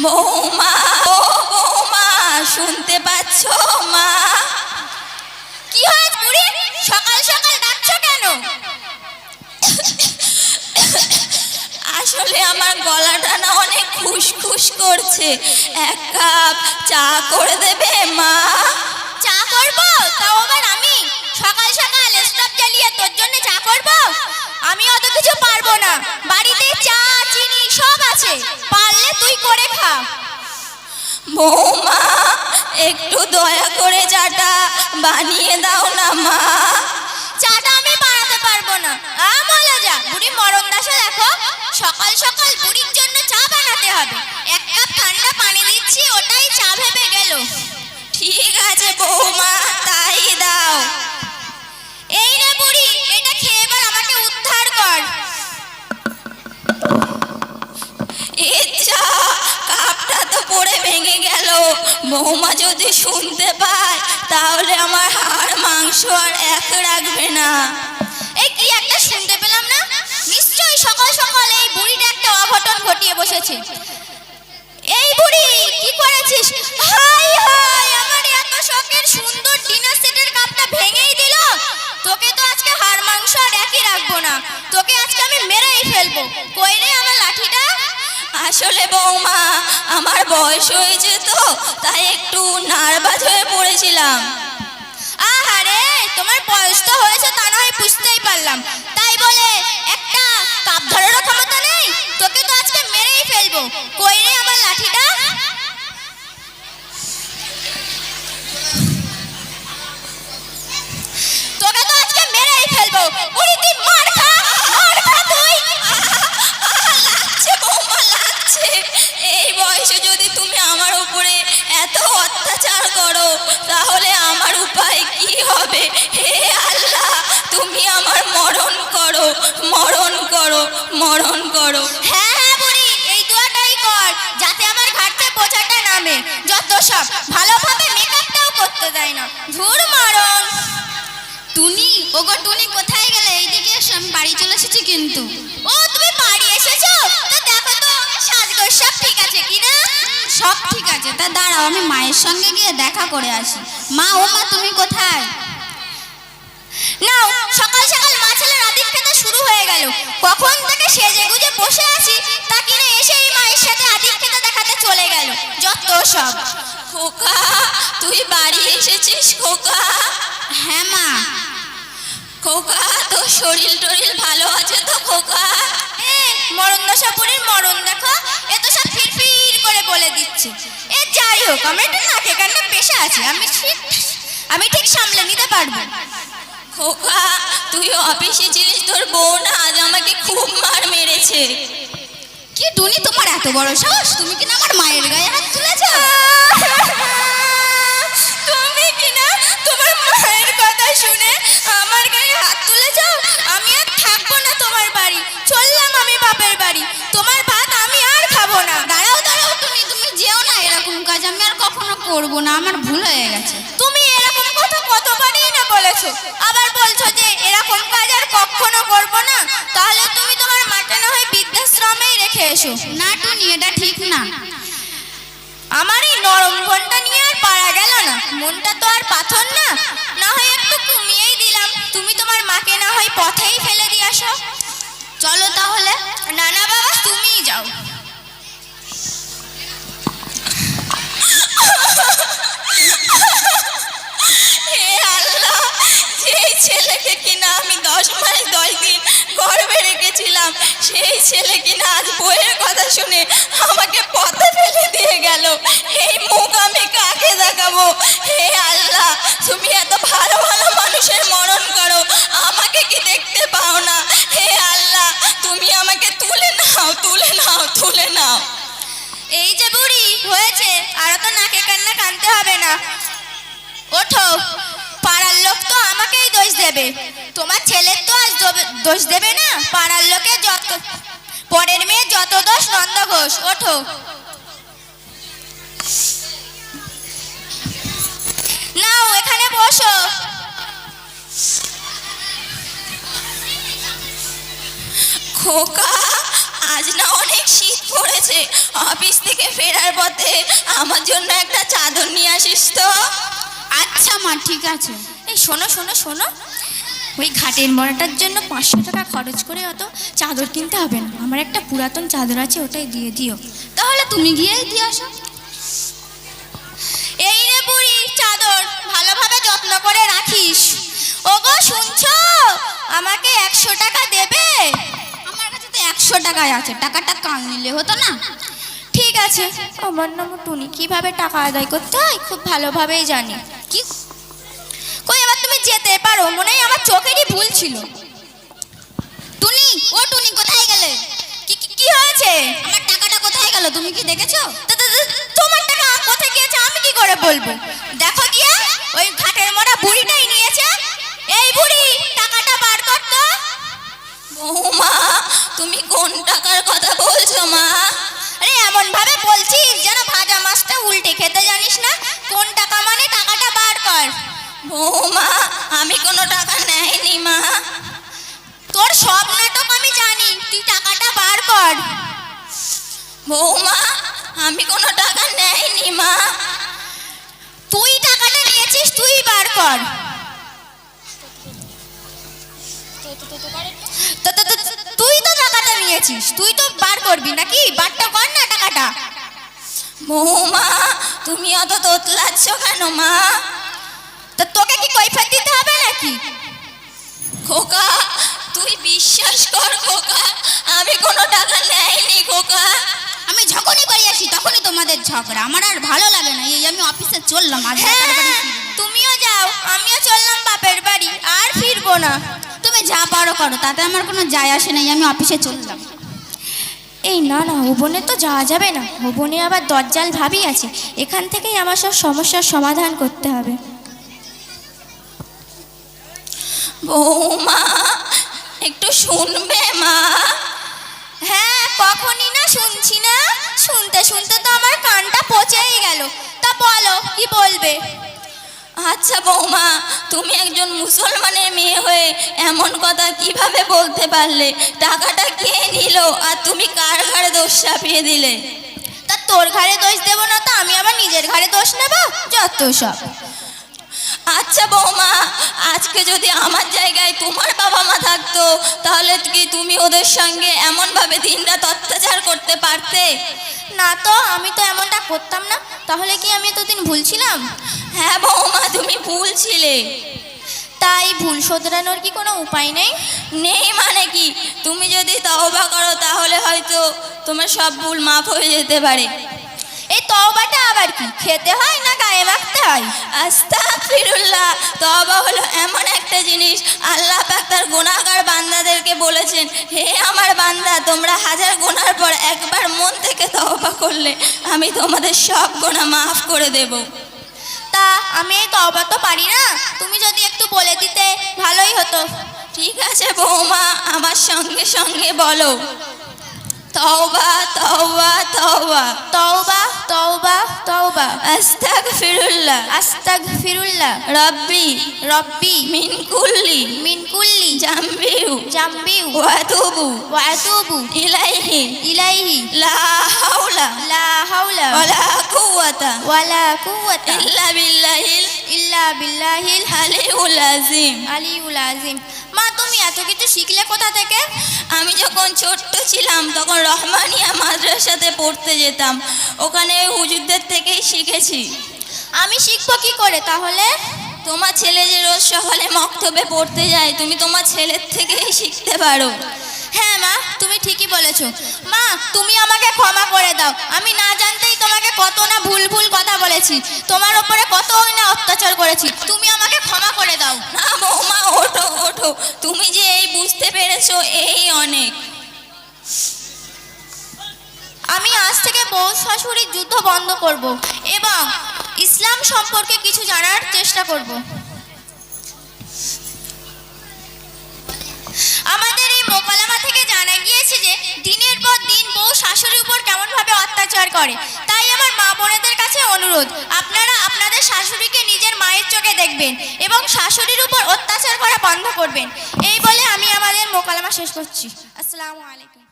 বৌমা, ও বৌমা, শুনতে পাচ্ছ মা? কি হয়েছে বুড়ি, সকাল সকাল ডাকছো কেন? আসলে আমার গলাটা না অনেক খুশখুশ করছে, এক কাপ চা করে দেবে মা? চা করবো? তাও আবার আমি সকাল সকাল স্টোভ জ্বালিয়ে তোর জন্য চা করবো? আমি অত কিছু পারবো না, বাড়িতে চা চিনি সব আছে, পারলে তুই করে খা। বৌমা, একটু দয়া করে চাটা বানিয়ে দাও না মা। চাটা আমি বানাতে পারবো না, বলে যা। বুড়ি মরণ দাসা দেখো, সকাল সকাল বুড়ির জন্য চা বানাতে হবে। এক কাপ ঠান্ডা পানি দিচ্ছি, ওটাই চা ভেবে গেল। ঠিক আছে বৌমা, তাই দাও। এই রে বুড়ি, এটা খেয়ে এবার আমাকে উদ্ধার কর। ইচ্ছা, কাপটা তো পড়ে ভেঙে গেল। বৌমা যদি শুনতে পায় তাহলে আমার হাড় মাংস আর এক রাখবে না। এই কি একটা শুনতে পেলাম না? নিশ্চয়ই সকাল সকাল এই বুড়িটা একটা অঘটন ঘটিয়ে বসেছে। এই বুড়ি, কি করেছিস? হাই হাই, আমার এত শখের সুন্দর ডিনার সেটের কাপটা ভেঙেই দিল। তোকে তো আজকে হাড় মাংস আর একই রাখবো না, তোকে আজকে আমি মেরেই ফেলবো। কই রে আমার লাঠিটা? আসলে বৌমা, আমার বয়স হয়েছে তো, তাই একটু নার্ভাস হয়ে পড়েছিলাম। আহারে, তোমার বয়স তো হয়েছে তা না হয় বুঝতেই পারলাম, তাই বলে একটা কাপ ধরারও ক্ষমতা নেই? তোকে তো আজকে মেরেই ফেলবো। কই রে আমার লাঠিটা? তোকে তো আজকে মেরেই ফেলবো। বুড়ি তুই মার খা, মার খা তুই। লাগছে বৌমা, লাগছে। এই বয়সে যদি তুমি আমার উপরে এত অত্যাচার করো তাহলে আমার উপায় কি হবে? হে আল্লাহ, তুমি আমার মরণ করো, মরণ করো, মরণ করো। হ্যাঁ হ্যাঁ বুড়ি, এই দোয়াটাই কর যাতে আমার ঘাটতে বোঝাটা নামে। যত সব, ভালোভাবে মেকআপটাও করতে দেয় না, ধুর মরণ। টুনি, ওগো টুনি, কোথায় গেলে? এইদিকে এসো, আমি বাড়ি চলে এসেছি কিন্তু। ও, তুমি বাড়ি এসেছো? তো দেখো তো সাজগোজ সব ঠিক আছে কিনা। সব ঠিক আছে, তা দাঁড়াও আমি মায়ের সঙ্গে গিয়ে দেখা করে আসি। মা, ও মা, তুমি কোথায়? নাও, সকাল সকাল মা ছেলের আদিক খেতে শুরু হয়ে গেল। কখন থেকে সেজে গুজে বসে আছি, তা কিনা এসে এই মায়ের সাথে আদিক খেতে দেখাতে চলে গেল। যত সব। খোকা, তুই বাড়ি এসেছিস খোকা? হ্যাঁ মা। খোকা, তোর শরীর টরিল ভালো আছে তো খোকা? মরণ দশা বুড়ির মরণ দেখো, এ তো সব ফির করে বলে দিচ্ছে। এ যাই হোক, আমার একটা নাকে কান্না পেশা আছে, আমি ঠিক সামলে নিতে পারবো। খোকা, তুই অফিসে ছিলিস, তোর বউ না আজ আমাকে খুব মার মেরেছে। কি টুনি, তোমার এত বড় সাহস, তুমি কিনা আমার মায়ের গায়ে হাত তুলেছো? তুমি কিনা তোমার মায়ের কথা শুনে আমার গায়ে হাত তুলেছ? আমি আর থাকবো না তোমার বাড়ি, চললাম আমি বাপের বাড়ি। তোমার ভাত আমি আর খাবো না। দাঁড়াও দাঁড়াও টুনি, তুমি যেও না, এরকম কাজ আমি আর কখনো করবো না, আমার ভুল হয়ে গেছে। তুমি এরকম কথা কতবারই না বলেছো, আবার বলছো যে এরকম কাজ আর কখনো করবো না। তাহলে তুমি তোমার মাকে না হয় বৃদ্ধাশ্রমেই রেখে এসো। না টুনি, এটা ঠিক না। আমার এই নরম মনটা নিয়ে আর পারা গেল না, মনটা তো আর পাথর না, না হয় একটু কমিয়েই দিলাম। তুমি তোমার মাকে না হয় পথেই ফেলে দিয়ে আসো। চলো তাহলে। না না বাবা, তুমিই যাও। হে আল্লাহ, যেই ছেলেকে কিনা আমি 10 মাস 10 দিন গর্ভে রেখেছিলাম, সেই ছেলে কিনা আজ বইয়ের কথা শুনে আমাকে পথে ফেলে দিয়ে গেল। এই মুখ আমি কাকে দেখাবো? হে আল্লাহ, তুমি এত ভালো ভালো মানুষের মরণ করো, আমাকে কি দেখতে পাও না? হে আল্লাহ, তুমি আমাকে তুলে নাও, তুলে নাও, তুলে নাও। এই যে বুড়ি হয়েছে, আর তো নাকে কান্না কানতে হবে না, ওঠো। পাড়ার লোক তো আমাকেই দোষ দেবে, তোমার ছেলের তো আজ দোষ দেবে না। পাড়ার লোকে যত, পরের মেয়ে যত দোষ নন্দ ঘোষ। ওঠো। নাও, এখানে বসো। খোকা, আজ না অনেক শীত পড়েছে, অফিস থেকে ফেরার পথে আমার জন্য একটা চাদর নিয়ে আসিস তো। আচ্ছা মা, ঠিক আছে। এই শোনো শোনো শোনো, ওই ঘাটের মরাটার জন্য 500 টাকা খরচ করে অত চাদর কিনতে হবে না। আমার একটা পুরাতন চাদর আছে, ওটাই দিয়ে দিও। তাহলে তুমি গিয়েই দিয়ে আসো। এই রে বুড়ি, চাদর ভালোভাবে যত্ন করে রাখিস। ওগো শুনছো, আমাকে 100 টাকা দেবে? আমার কাছে তো 100 টাকাই আছে, টাকাটা কাল নিলে হতো না? ঠিক আছে, আমার নাম টুনি, কিভাবে টাকা আদায় করতে হয় খুব ভালোভাবেই জানি। কি কই, এবার তুমি যেতে পারো, মনে হয় আমার চোখেরই ভুল ছিল। টুনি, ও টুনি, কোথায় গেলে? কি কি কি হয়েছে? আমার টাকাটা কোথায় গেল, তুমি কি দেখেছো? তোমার টাকা কোথায় গিয়েছে আমি কি করে বলবো? দেখো গিয়ে, ওই ঘাটের মোড়া বুড়িটাই নিয়েছে। এই বুড়ি, টাকাটা বার কর তো। বৌমা, তুমি কোন টাকার কথা বলছো মা? আরে এমন ভাবে বলছিস যেন ভাজা মাছটা উল্টে খেতে জানিস না। কোন টাকা মানে টাকাটা বার কর। বৌমা, আমি কোনো টাকা নেইনি মা। তোর সব নাটক আমি জানি, তুই টাকাটা বার কর। বৌমা, আমি কোনো টাকা নেইনি মা। তুই টাকাটা নিয়েছিস, তুই বার কর। তুই তো টাকাটা নিয়েছিস, তুই তো বার করবি নাকি? বারটা কর না টাকাটা। বৌমা, তুমি অত তোতলাচ্ছ কেন মা? তো তোকে কি কৈফিয়ত দিতে হবে নাকি? খোকা, তুই বিশ্বাস কর খোকা, আমি কোনো টাকা নেইনি খোকা। আমি যখনই বাড়ি আসি তখনই তোমাদের ঝগড়া, আমার আর ভালো লাগে না। এই আমি অফিসে চললাম, আজ তুমিও যাও, আমিও চললাম বাপের বাড়ি, আর ফিরবো না। তুমি যা পারো করো, তাতে আমার কোনো যায় আসে নাই, আমি অফিসে চললাম। এই না না, ভুবনে তো যাওয়া যাবে না, ভুবনে আবার দজ্জাল ভাবি আছে, এখান থেকেই আমার সব সমস্যার সমাধান করতে হবে। বৌমা, একটু শুনবে মা? হ্যাঁ, কখনই না শুনছি না, শুনতে শুনতে তো আমার কানটা পচেই গেল। তা বলো, কি বলবে? আচ্ছা বৌমা, তুমি একজন মুসলমানের মেয়ে হয়ে এমন কথা কিভাবে বলতে পারলে? টাকাটা কে নিল আর তুমি কার ঘাড়ে দোষ চাপিয়ে দিলে? তা তোর ঘাড়ে দোষ দেবো না তো আমি আবার নিজের ঘাড়ে দোষ নেব? যত সব। আচ্ছা বৌমা, আজকে যদি আমার জায়গায় তোমার বাবা মা থাকতো, তাহলে কি তুমি ওদের সঙ্গে এমনভাবে দিনরাত অত্যাচার করতে পারতে? না তো, আমি তো এমনটা করতাম না। তাহলে কি আমি এতদিন ভুল ছিলাম? হ্যাঁ বৌমা, তুমি ভুল ছিলে। তাই ভুল শোধরানোর কি কোনো উপায় নেই? নেই মানে কি? তুমি যদি তওবা করো তাহলে হয়তো তোমার সব ভুল মাফ হয়ে যেতে পারে। এই তওবাটা আবার কি, খেতে হয় না গায়ে মাখতে হয়? আস্তাগফিরুল্লাহ, তওবা হলো এমন একটা জিনিস, আল্লাহ পাক তার গুনাহগার বান্দাদেরকে বলেছেন, হে আমার বান্দা, তোমরা হাজার গুনার পর একবার মন থেকে তওবা করলে আমি তোমাদের সব গুনাহ মাফ করে দেব। তা আমি এই তওবা তো পারি না, তুমি যদি একটু বলে দিতে ভালোই হতো। ঠিক আছে বৌমা, আমার সঙ্গে সঙ্গে বলো, তওবা তওবা তওবা, তওবা তওবা তওবা, আস্তাগফিরুল্লাহ আস্তাগফিরুল্লাহ, রব্বি রব্বি মিন কুল্লি মিন কুল্লি জামবিউ জামবিউ ওয়া আতুবু ওয়া আতুবু ইলাইহি ইলাইহি লা হাওলা লা হাওলা ওয়ালা কুওয়াতা ওয়ালা কুওয়াতা ইল্লা বিল্লাহিল ইল্লা বিল্লাহিল আলিউল আযীম। আলিউল আযীম। মা, তুমি এত কিছু শিখলে কোথা থেকে? আমি যখন ছোট্ট ছিলাম তখন রহমানিয়া মাদ্রাসাতে পড়তে যেতাম, ওখানে হুজুরদের থেকেই শিখেছি। আমি শিখবো কি করে তাহলে? তোমার ছেলে যে রোজ সকালে মক্তবে পড়তে যায়, তুমি তোমার ছেলের থেকেই শিখতে পারো। হ্যাঁ মা, তুমি ঠিকই বলেছো। মা, তুমি আমাকে ক্ষমা করে দাও, আমি না জানতেই তোমাকে কত না ভুল ভুল কথা বলেছি, তোমার ওপরে কতই না অত্যাচার করেছি, তুমি আমাকে ক্ষমা করে দাও। না বৌমা, ওঠো ওঠো, তুমি যে এই বুঝতে পেরেছো এই অনেক। আমি আজ থেকে বউ শাশুড়ির যুদ্ধ বন্ধ করব এবং ইসলাম সম্পর্কে কিছু জানার চেষ্টা করব। আমাদের এই মোকালামা থেকে জানা গিয়েছে যে দিনের পর দিন বউ শাশুড়ির উপর কেমনভাবে অত্যাচার করে। তাই আমার মা বোনেদের কাছে অনুরোধ, আপনারা আপনাদের শাশুড়িকে নিজের মায়ের চোখে দেখবেন এবং শাশুড়ির উপর অত্যাচার করা বন্ধ করবেন। এই বলে আমি আমাদের মোকালামা শেষ করছি। আসসালামু আলাইকুম।